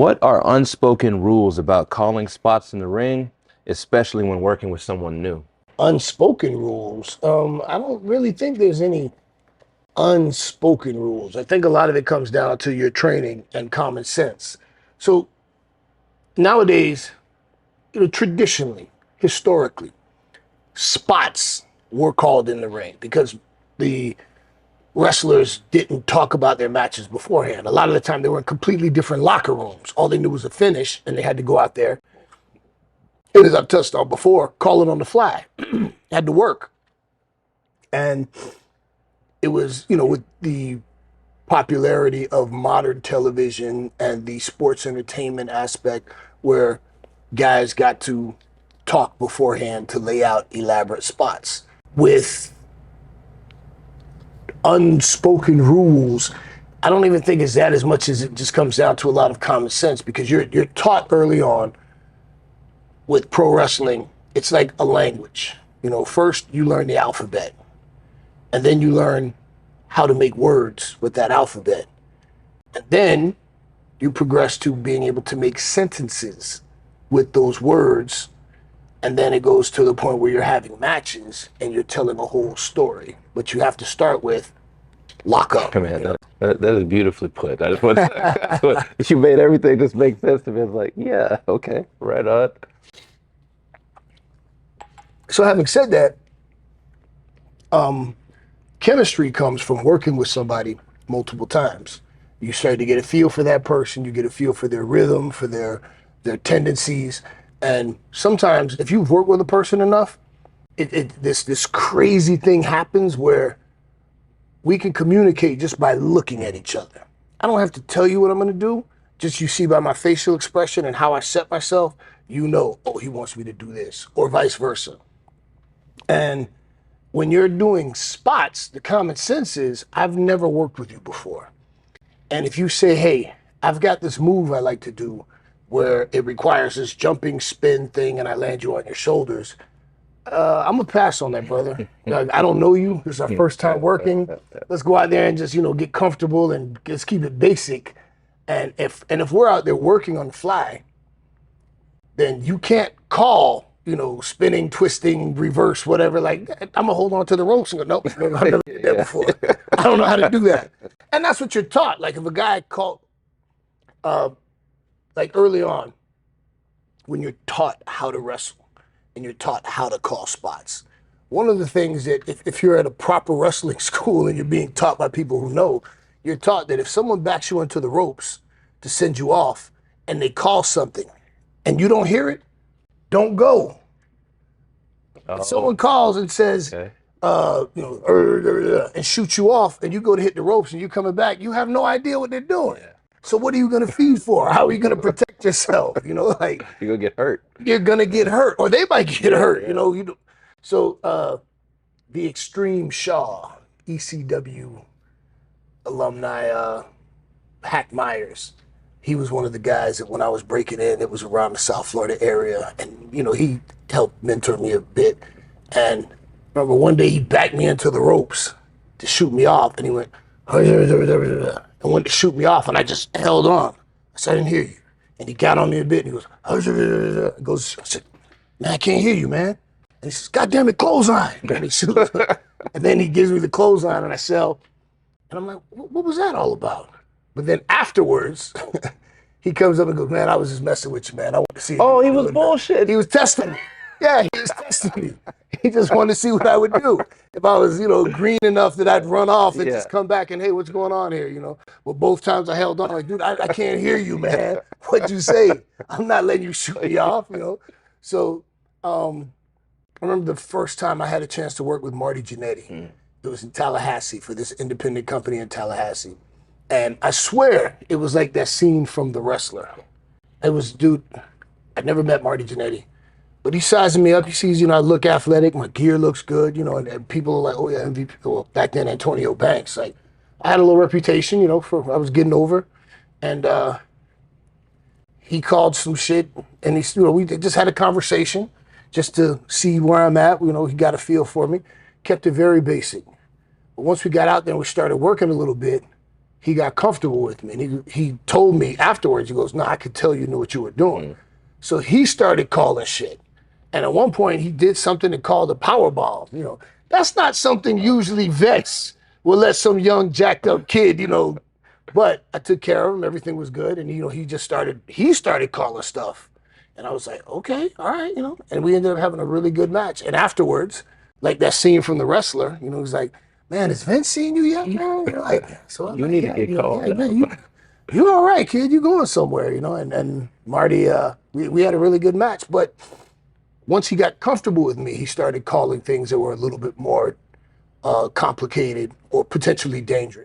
What are unspoken rules about calling spots in the ring, especially when working with someone new? Unspoken rules. I don't really think there's any unspoken rules. I think a lot of it comes down to your training and common sense. So nowadays, traditionally, historically, spots were called in the ring because the wrestlers didn't talk about their matches beforehand. A lot of the time, they were in completely different locker rooms. All they knew was a finish, and they had to go out there. And as I've touched on before, call it on the fly. Had to work. And it was, with the popularity of modern television and the sports entertainment aspect where guys got to talk beforehand to lay out elaborate spots. With unspoken rules, I don't even think it's that as much as it just comes down to a lot of common sense because you're taught early on with pro wrestling, it's like a language. First you learn the alphabet and then you learn how to make words with that alphabet. And then you progress to being able to make sentences with those words. And then it goes to the point where you're having matches and you're telling a whole story. But you have to start with lock up. Man, that is beautifully put. I just want to, you made everything just make sense to me. It's like, yeah, okay, right on. So having said that, chemistry comes from working with somebody multiple times. You start to get a feel for that person, you get a feel for their rhythm, for their tendencies. And sometimes if you've worked with a person enough, this crazy thing happens where we can communicate just by looking at each other. I don't have to tell you what I'm gonna do. Just you see by my facial expression and how I set myself, oh, he wants me to do this, or vice versa. And when you're doing spots, the common sense is, I've never worked with you before. And if you say, hey, I've got this move I like to do where it requires this jumping spin thing and I land you on your shoulders, I'm gonna pass on that, brother. I don't know you. This is our first time working. Let's go out there and just, get comfortable and just keep it basic. And if we're out there working on the fly, then you can't call, spinning, twisting, reverse, whatever. Like, I'm gonna hold on to the ropes and go, nope, I've never did that before. I don't know how to do that. And that's what you're taught. Like if a guy called, like early on, when you're taught how to wrestle and you're taught how to call spots, one of the things that if you're at a proper wrestling school and you're being taught by people who know, you're taught that if someone backs you into the ropes to send you off and they call something and you don't hear it, don't go. If someone calls and says, Okay. and shoot you off and you go to hit the ropes and you're coming back, you have no idea what they're doing. Yeah. So what are you going to feed for? How are you going to protect yourself? Like You're gonna get hurt. you're going to get hurt or they might get hurt, So the Extreme Shaw, ECW alumni, Hack Meyers, he was one of the guys that when I was breaking in, it was around the South Florida area. And, he helped mentor me a bit. And remember one day he backed me into the ropes to shoot me off. And he went, and went to shoot me off. And I just held on. I said, I didn't hear you. And he got on me a bit and he goes, I said, man, I can't hear you, man. And he says, God damn it, clothesline. And he shoots. And then he gives me the clothesline and I sell. And I'm like, what was that all about? But then afterwards, he comes up and goes, man, I was just messing with you, man. I want to see. Oh, he was bullshit. He was testing me. Yeah, he was testing me. He just wanted to see what I would do. If I was, green enough that I'd run off and just come back and, hey, what's going on here, But both times I held on, like, dude, I can't hear you, man. What'd you say? I'm not letting you shoot me off, So I remember the first time I had a chance to work with Marty Jannetty. It was in Tallahassee for this independent company in Tallahassee. And I swear it was like that scene from The Wrestler. It was, dude, I'd never met Marty Jannetty, but he's sizing me up. He sees, I look athletic, my gear looks good, and people are like, oh yeah, MVP. Well, back then, Antonio Banks. Like, I had a little reputation, for I was getting over. And he called some shit, and we just had a conversation just to see where I'm at. He got a feel for me, kept it very basic. But once we got out there and we started working a little bit, he got comfortable with me, and he told me afterwards. He goes, "No, I could tell you knew what you were doing." So he started calling shit, and at one point he did something that called a power bomb. You know, that's not something usually vets will let some young jacked up kid, you know. But I took care of him. Everything was good, and you know, he started calling stuff, and I was like, okay, all right, you know. And we ended up having a really good match. And afterwards, like that scene from The Wrestler, you know, he was like, "Man, has Vince seen you yet, man?" You know, like, so I'm You like, need to yeah, get you know, called yeah, up. man, you all right, kid? You going somewhere, you know? And Marty, we had a really good match. But once he got comfortable with me, he started calling things that were a little bit more complicated or potentially dangerous.